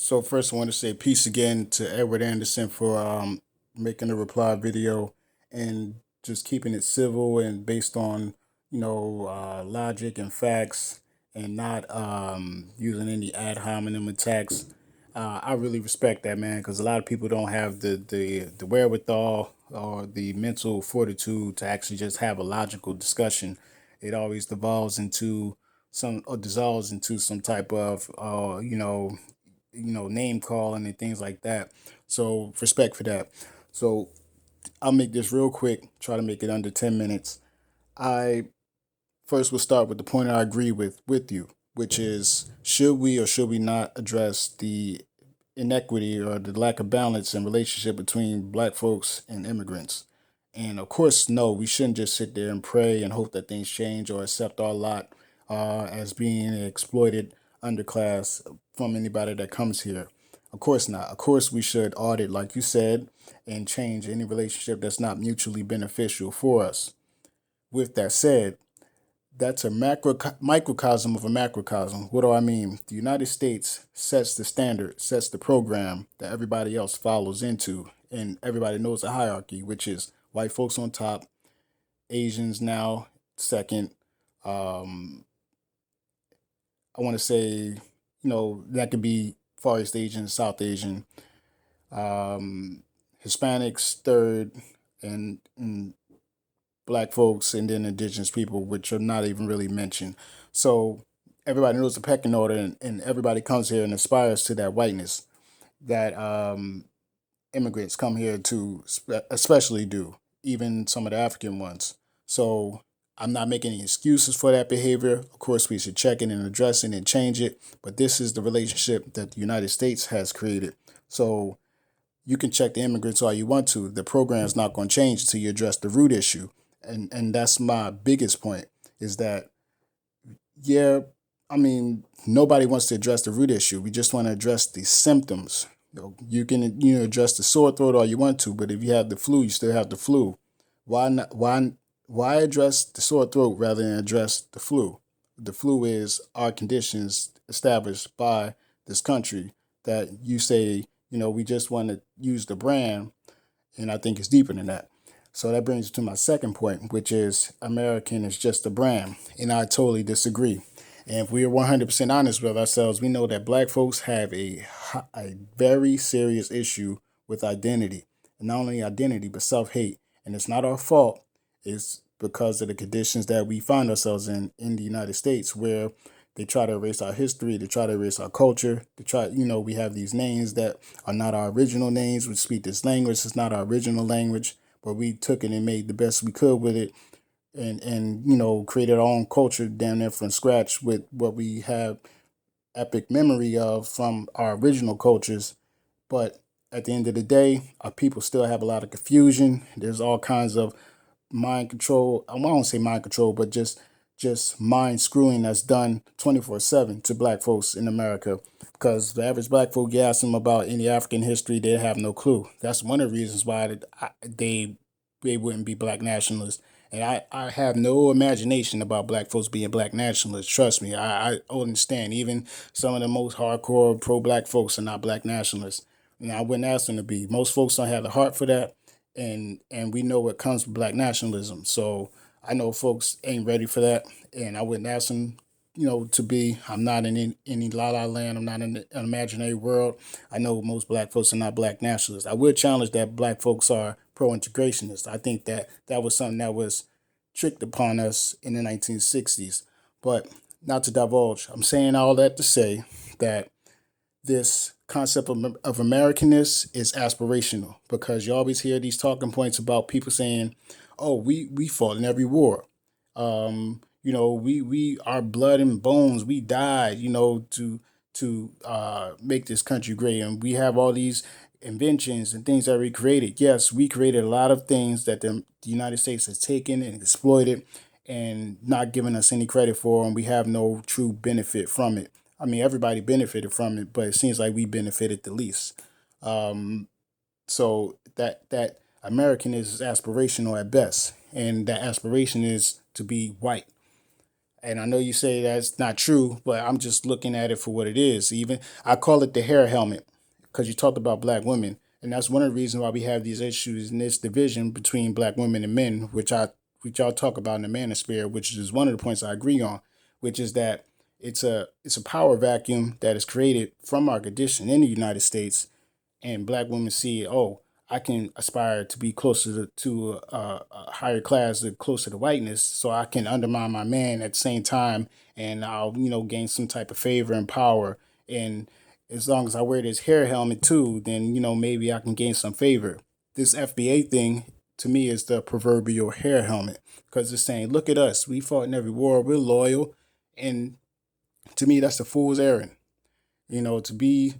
So first, I want to say peace again to Edward Anderson for making a reply video and just keeping it civil and based on logic and facts and not using any ad hominem attacks. I really respect that, man, because a lot of people don't have the wherewithal or the mental fortitude to actually just have a logical discussion. It always devolves into some or dissolves into some type of name calling and things like that. So respect for that. So I'll make this real quick, try to make it under 10 minutes. I first will start with the point I agree with you, which is should we or should we not address the inequity or the lack of balance in relationship between black folks and immigrants? And of course, no, we shouldn't just sit there and pray and hope that things change or accept our lot as being an exploited underclass from anybody that comes here. Of course not. Of course, we should audit, like you said, and change any relationship that's not mutually beneficial for us. With that said, that's a microcosm of a macrocosm. What do I mean? The United States sets the standard, sets the program that everybody else follows into, and everybody knows the hierarchy, which is white folks on top, Asians now second. Um, I want to say, that could be Far East Asian, South Asian, um, Hispanics third, and black folks, and then indigenous people, which are not even really mentioned. So everybody knows the pecking order, and everybody comes here and aspires to that whiteness that immigrants come here to especially do, even some of the African ones. So I'm not making any excuses for that behavior. Of course, we should check it and address it and change it. But this is the relationship that the United States has created. So you can check the immigrants all you want to. The program is not going to change until you address the root issue. And that's my biggest point is that, yeah, I mean, nobody wants to address the root issue. We just want to address the symptoms. You can address the sore throat all you want to, but if you have the flu, you still have the flu. Why not? Why address the sore throat rather than address the flu? The flu is our conditions established by this country that you say, we just want to use the brand, and I think it's deeper than that. So that brings me to my second point, which is American is just a brand. And I totally disagree. And if we are 100% honest with ourselves, we know that black folks have a very serious issue with identity. And not only identity, but self hate. And it's not our fault. It's because of the conditions that we find ourselves in the United States, where they try to erase our history, they try to erase our culture, they try, we have these names that are not our original names. We speak this language, it's not our original language, but we took it and made the best we could with it and created our own culture down there from scratch with what we have epic memory of from our original cultures. But at the end of the day, our people still have a lot of confusion. There's all kinds of mind control. I won't say mind control, but just mind screwing that's done 24/7 to black folks in America. Because the average black folk, you ask them about any African history, they have no clue. That's one of the reasons why they wouldn't be black nationalists. And I have no imagination about black folks being black nationalists. Trust me, I understand. Even some of the most hardcore pro black folks are not black nationalists. And I wouldn't ask them to be. Most folks don't have the heart for that. And we know what comes with black nationalism. So I know folks ain't ready for that. And I wouldn't ask them, to be. I'm not in any la la land. I'm not in an imaginary world. I know most black folks are not black nationalists. I would challenge that black folks are pro integrationist. I think that was something that was tricked upon us in the 1960s. But not to divulge, I'm saying all that to say that this concept of Americanness is aspirational because you always hear these talking points about people saying, "Oh, we fought in every war. We our blood and bones. We died. To make this country great, and we have all these inventions and things that we created. Yes, we created a lot of things that the United States has taken and exploited and not given us any credit for, and we have no true benefit from it. I mean, everybody benefited from it, but it seems like we benefited the least. So that American is aspirational at best, and that aspiration is to be white. And I know you say that's not true, but I'm just looking at it for what it is. Even I call it the hair helmet because you talked about black women, and that's one of the reasons why we have these issues and this division between black women and men, which y'all talk about in the manosphere, which is one of the points I agree on, which is that it's a power vacuum that is created from our condition in the United States, and black women see, oh, I can aspire to be closer to a higher class, or closer to whiteness, so I can undermine my man at the same time, and I'll gain some type of favor and power. And as long as I wear this hair helmet too, then maybe I can gain some favor. This FBA thing to me is the proverbial hair helmet because it's saying, look at us, we fought in every war, we're loyal, and to me that's a fool's errand. To be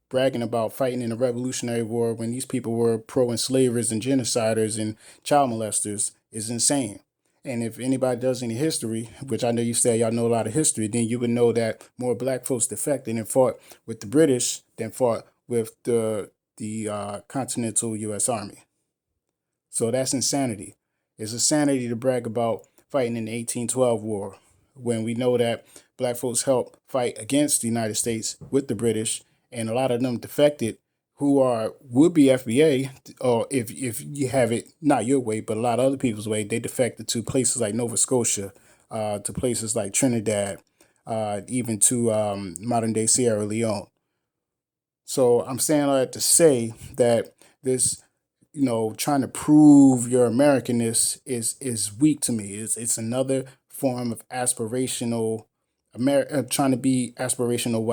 bragging about fighting in the Revolutionary War when these people were pro-enslavers and genociders and child molesters is insane. And if anybody does any history, which I know you say y'all know a lot of history, then you would know that more black folks defected and fought with the British than fought with the Continental U.S. Army. So that's insanity. It's insanity to brag about fighting in the 1812 war when we know that black folks helped fight against the United States with the British, and a lot of them defected who are would be FBA, or if you have it not your way, but a lot of other people's way, they defected to places like Nova Scotia, to places like Trinidad, even to modern day Sierra Leone. So I'm saying all that to say that this trying to prove your Americanness is weak to me. It's another form of aspirational trying to be aspirational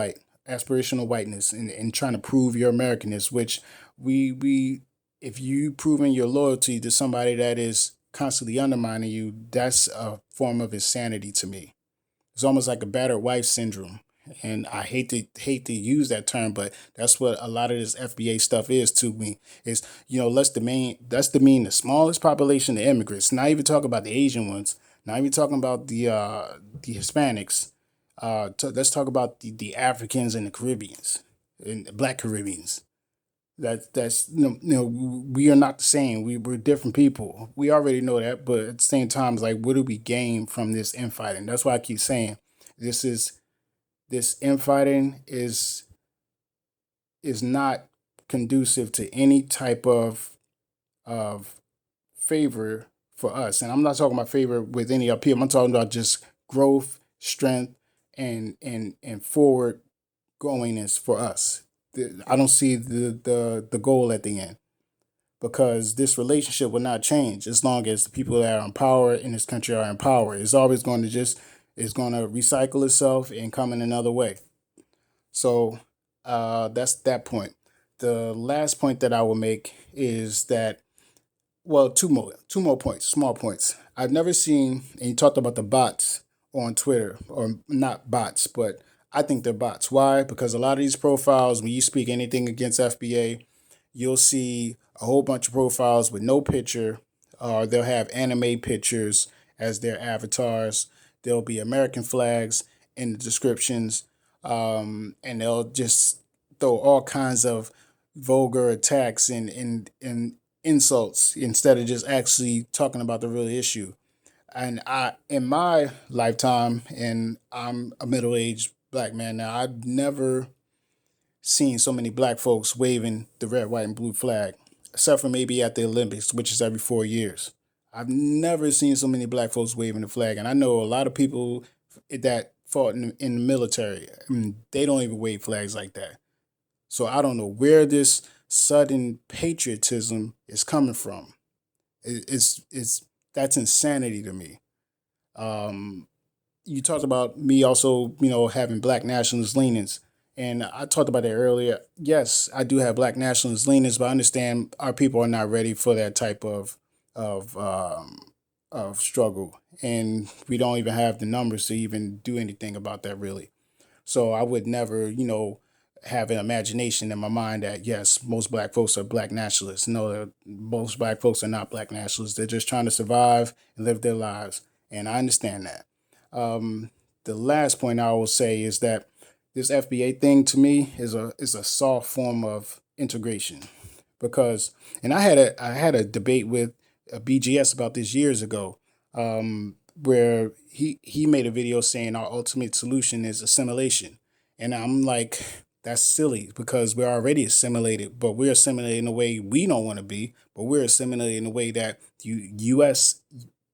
whiteness, and trying to prove your Americanness, which we if you proving your loyalty to somebody that is constantly undermining you, that's a form of insanity to me. It's almost like a battered wife syndrome. And I hate to use that term, but that's what a lot of this FBA stuff is to me. Is let's demean the smallest population of immigrants. Not even talking about the Asian ones. Not even talking about the Hispanics. Let's talk about the Africans and the Caribbeans and the Black Caribbeans. That's we are not the same. We're different people. We already know that, but at the same time, it's like, what do we gain from this infighting? That's why I keep saying this is this infighting is not conducive to any type of favor for us. And I'm not talking about favor with any of people. I'm talking about just growth, strength, and forward goingness for us. I don't see the goal at the end, because this relationship will not change as long as the people that are in power in this country are in power. It's always going to just it's going to recycle itself and come in another way. So that's that point. The last point that I will make is that, well, two more points, small points. I've never seen, and you talked about the bots on Twitter, or not bots, but I think they're bots. Why? Because a lot of these profiles, when you speak anything against FBA, you'll see a whole bunch of profiles with no picture, or they'll have anime pictures as their avatars. There'll be American flags in the descriptions, and they'll just throw all kinds of vulgar attacks and insults instead of just actually talking about the real issue. And in my lifetime, and I'm a middle aged black man now, I've never seen so many black folks waving the red, white, and blue flag, except for maybe at the Olympics, which is every 4 years. I've never seen so many black folks waving the flag, and I know a lot of people that fought in the military. I mean, they don't even wave flags like that. So I don't know where this sudden patriotism is coming from. It's That's insanity to me. Um, you talked about me also, having black nationalist leanings. And I talked about that earlier. Yes, I do have black nationalist leanings, but I understand our people are not ready for that type of of struggle, and we don't even have the numbers to even do anything about that really. So I would never, have an imagination in my mind that yes, most black folks are black nationalists. No, most black folks are not black nationalists. They're just trying to survive and live their lives, and I understand that. Um, the last point I will say is that this FBA thing to me is a soft form of integration, because, and I had a debate with a BGS about this years ago. where he made a video saying our ultimate solution is assimilation, and I'm like, that's silly because we're already assimilated, but we're assimilated in a way we don't want to be, but we're assimilated in a way that U.S.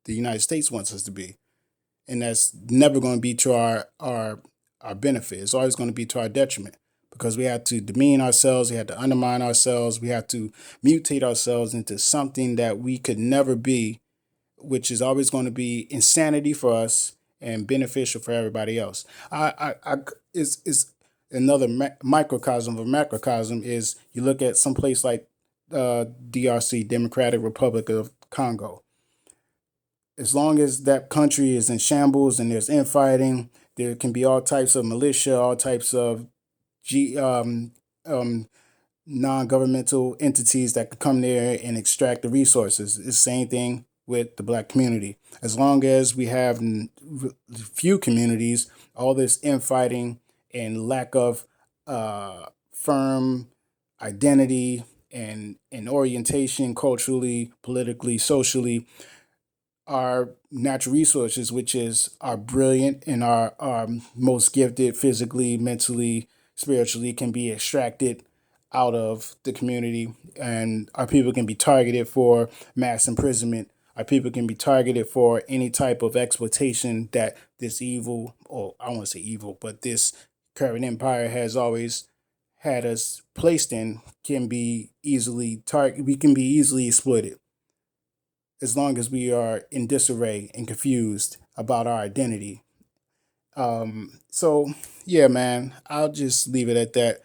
the United States wants us to be, and that's never going to be to our benefit. It's always going to be to our detriment because we have to demean ourselves, we have to undermine ourselves, we have to mutate ourselves into something that we could never be, which is always going to be insanity for us and beneficial for everybody else. I is another microcosm of macrocosm is you look at some place like DRC, Democratic Republic of Congo. As long as that country is in shambles and there's infighting, there can be all types of militia, all types of G, um, non-governmental entities that could come there and extract the resources. It's the same thing with the black community. As long as we have few communities, all this infighting and lack of firm identity and orientation culturally, politically, socially, our natural resources, which is our brilliant and our most gifted physically, mentally, spiritually, can be extracted out of the community, and our people can be targeted for mass imprisonment. Our people can be targeted for any type of exploitation that this evil, or I don't want to say evil, but this current empire has always had us placed in, can be easily target. We can be easily exploited as long as we are in disarray and confused about our identity. So yeah, man, I'll just leave it at that.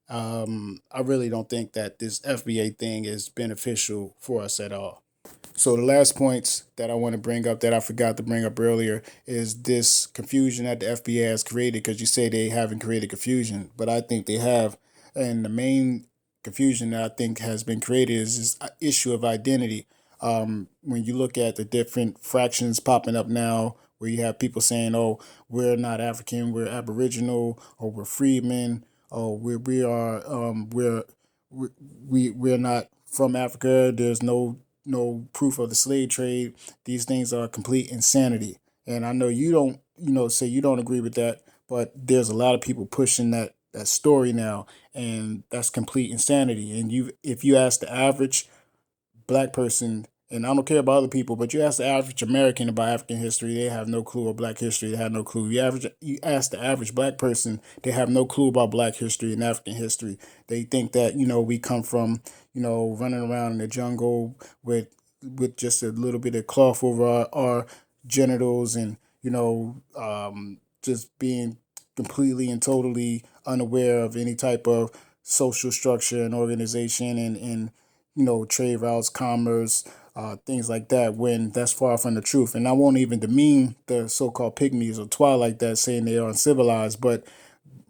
I really don't think that this FBA thing is beneficial for us at all. So the last points that I want to bring up that I forgot to bring up earlier is this confusion that the FBA has created, because you say they haven't created confusion, but I think they have. And the main confusion that I think has been created is this issue of identity. When you look at the different fractions popping up now, where you have people saying, "Oh, we're not African, we're Aboriginal, or we're freedmen, or we are we, we're not from Africa. There's no proof of the slave trade." These things are complete insanity. And I know you don't, say you don't agree with that, but there's a lot of people pushing that story now, and that's complete insanity. And if you ask the average black person, and I don't care about other people, but you ask the average American about African history, they have no clue, or black history, they have no clue. You ask the average black person, they have no clue about black history and African history. They think that, we come from, running around in the jungle with just a little bit of cloth over our genitals, and, just being completely and totally unaware of any type of social structure and organization, and trade routes, commerce, things like that, when that's far from the truth. And I won't even demean the so-called pygmies or Twa like that, saying they are uncivilized, but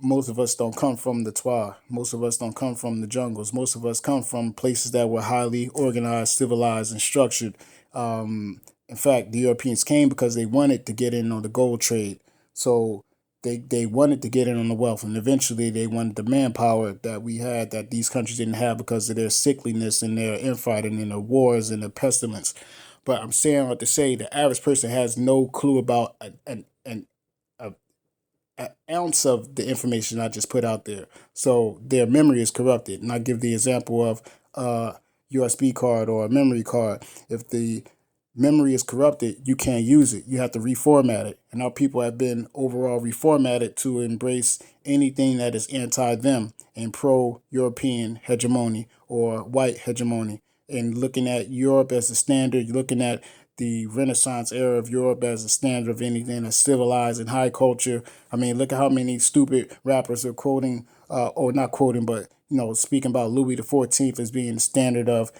most of us don't come from the Twa. Most of us don't come from the jungles. Most of us come from places that were highly organized, civilized, and structured. In fact, the Europeans came because they wanted to get in on the gold trade. So they wanted to get in on the wealth, and eventually they wanted the manpower that we had that these countries didn't have because of their sickliness and their infighting and the wars and the pestilence. But I'm saying what to say, the average person has no clue about an ounce of the information I just put out there. So their memory is corrupted. And I give the example of a USB card or a memory card. If the memory is corrupted, you can't use it. You have to reformat it. And our people have been overall reformatted to embrace anything that is anti them and pro European hegemony or white hegemony. And looking at Europe as a standard, looking at the Renaissance era of Europe as a standard of anything that's civilized and high culture. I mean, look at how many stupid rappers are quoting, or not quoting, but speaking about Louis XIV as being the standard of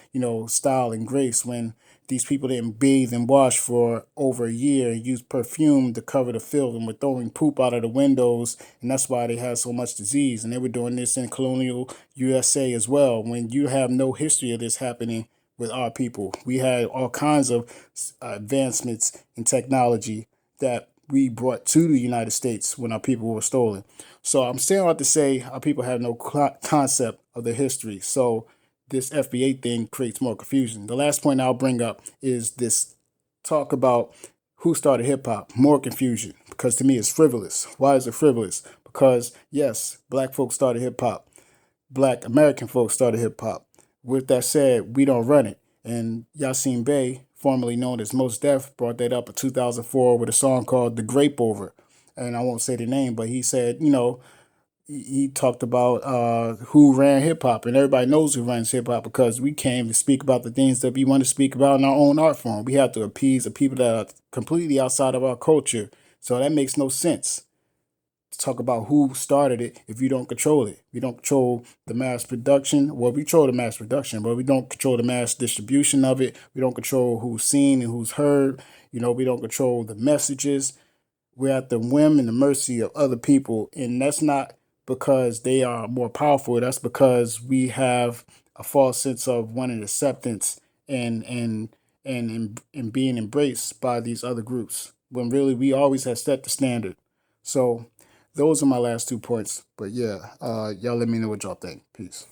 style and grace, when these people didn't bathe and wash for over a year and use perfume to cover the filth, and were throwing poop out of the windows, and that's why they had so much disease. And they were doing this in colonial USA as well, when you have no history of this happening with our people. We had all kinds of advancements in technology that we brought to the United States when our people were stolen. So I'm saying all to say our people have no concept of the history. So this FBA thing creates more confusion. The last point I'll bring up is this talk about Who started hip hop? More confusion, because to me it's frivolous. Why is it frivolous? Because yes, black folks started hip hop. Black American folks started hip hop. With that said, we don't run it. And Yasin Bey, formerly known as Mos Def, brought that up in 2004 with a song called "The Grape Over." And I won't say the name, but he said, he talked about who ran hip hop, and everybody knows who runs hip hop because we came to speak about the things that we want to speak about in our own art form. We have to appease the people that are completely outside of our culture. So that makes no sense to talk about who started it if you don't control it. We don't control the mass production. Well, we control the mass production, but we don't control the mass distribution of it. We don't control who's seen and who's heard. We don't control the messages. We're at the whim and the mercy of other people, and that's not because they are more powerful. That's because we have a false sense of wanting acceptance and being embraced by these other groups, when really we always have set the standard. So those are my last 2 points. But yeah, y'all let me know what y'all think. Peace.